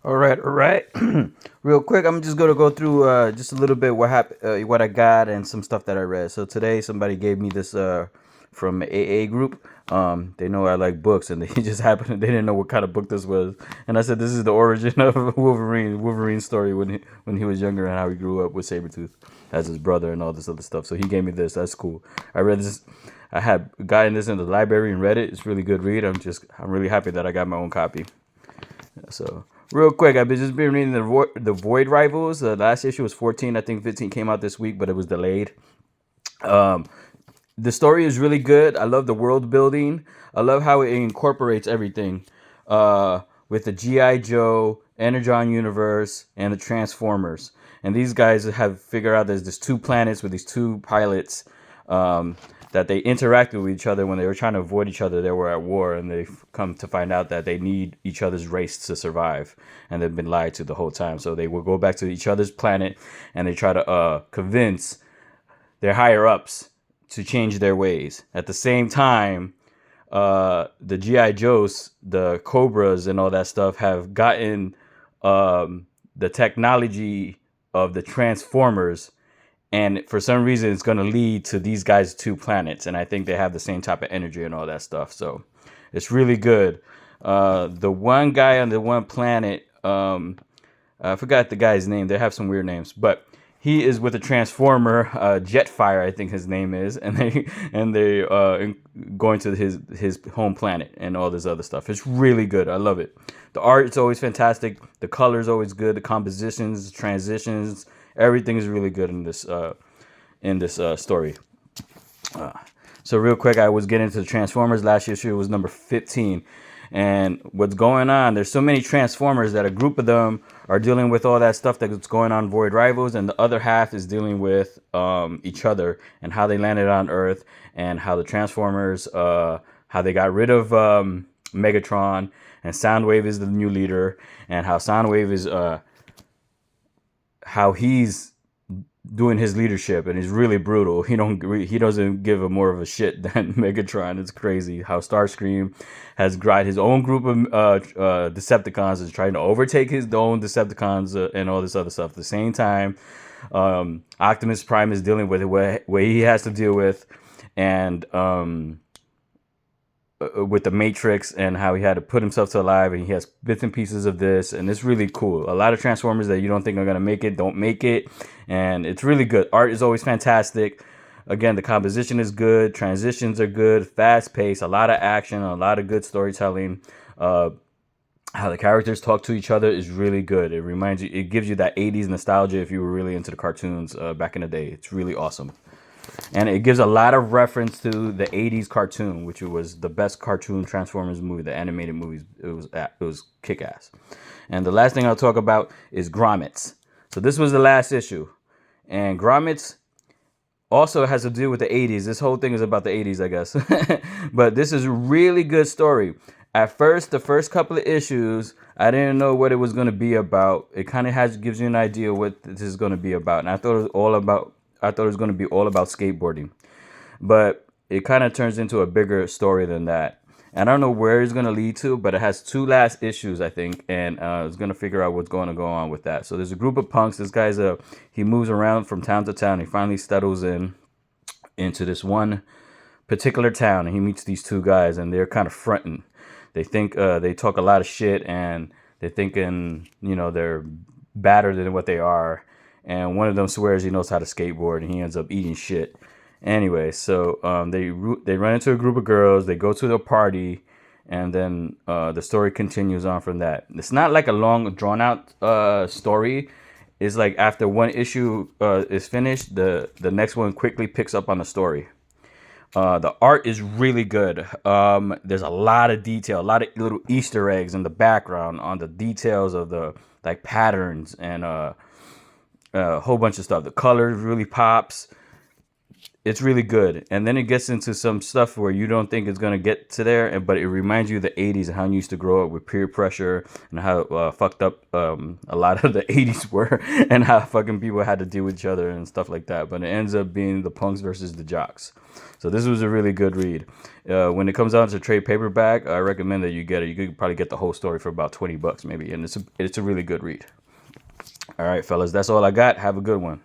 All right. Real quick, I'm just gonna go through just a little bit what happened, what I got, and some stuff that I read. So today, somebody gave me this from AA group. They know I like books, and they just happened. They didn't know what kind of book this was, and I said this is the origin of Wolverine's story when he was younger and how he grew up with Sabretooth as his brother and all this other stuff. So he gave me this. That's cool. I read this. I had gotten this in the library and read it. It's a really good read. I'm really happy that I got my own copy. So real quick, I've just been reading the Void Rivals. The last issue was 14. I think 15 came out this week, but it was delayed. Um, the story is really good. I love the world building. I love how it incorporates everything with the GI Joe, Energon universe, and the Transformers. And these guys have figured out there's two planets with these two pilots that they interacted with each other when they were trying to avoid each other. They were at war, and they've come to find out that they need each other's race to survive, and they've been lied to the whole time. So they will go back to each other's planet, and they try to convince their higher ups to change their ways. At the same time, the GI Joes, the Cobras, and all that stuff have gotten the technology of the Transformers, and for some reason it's going to lead to these guys' two planets, and I think they have the same type of energy and all that stuff. So it's really good. The one guy on the one planet, I forgot the guy's name. They have some weird names, but he is with a transformer, Jetfire, I think his name is, and they going to his home planet and all this other stuff. It's really good. I love it. The art is always fantastic. The color is always good. The compositions, transitions, everything is really good in this story. So real quick, I was getting into the Transformers. Last issue was number 15. And what's going on, there's so many Transformers that a group of them are dealing with all that stuff that's going on Void Rivals, and the other half is dealing with each other and how they landed on Earth, and how the Transformers, how they got rid of Megatron, and Soundwave is the new leader, and how Soundwave is how he's doing his leadership, and he's really brutal. He doesn't give a more of a shit than Megatron. It's crazy how Starscream has got his own group of Decepticons, is trying to overtake his own Decepticons and all this other stuff at the same time. Optimus Prime is dealing with it where he has to deal with, and with the Matrix, and how he had to put himself to alive, and he has bits and pieces of this, and it's really cool. A lot of Transformers that you don't think are gonna make it don't make it, and it's really good. Art is always fantastic. Again, the composition is good, transitions are good, fast paced, a lot of action, a lot of good storytelling. How the characters talk to each other is really good. It gives you that 80s nostalgia if you were really into the cartoons back in the day. It's really awesome. And it gives a lot of reference to the 80s cartoon, which was the best cartoon Transformers movie, the animated movies. It was kick-ass. And the last thing I'll talk about is Grommets. So this was the last issue. And Grommets also has to do with the 80s. This whole thing is about the 80s, I guess. But this is a really good story. At first, the first couple of issues, I didn't know what it was going to be about. It kind of gives you an idea what this is going to be about. And I thought it was going to be all about skateboarding, but it kind of turns into a bigger story than that. And I don't know where it's going to lead to, but it has two last issues, I think, and it's going to figure out what's going to go on with that. So there's a group of punks. This guy's he moves around from town to town. He finally settles into this one particular town, and he meets these two guys, and they're kind of fronting. They think they talk a lot of shit, and they're thinking, they're badder than what they are. And one of them swears he knows how to skateboard, and he ends up eating shit. Anyway, so they run into a group of girls. They go to the party, and then the story continues on from that. It's not like a long, drawn-out story. It's like after one issue is finished, the next one quickly picks up on the story. The art is really good. There's a lot of detail, a lot of little Easter eggs in the background on the details of the patterns and a whole bunch of stuff. The color really pops. it's really good. And then it gets into some stuff where you don't think it's gonna get to there, but it reminds you of the '80s and how you used to grow up with peer pressure and how fucked up a lot of the '80s were, and how fucking people had to deal with each other and stuff like that. But it ends up being the punks versus the jocks. So this was a really good read. When it comes out to trade paperback, I recommend that you get it. You could probably get the whole story for about $20 maybe, and it's a really good read. All right, fellas, that's all I got. Have a good one.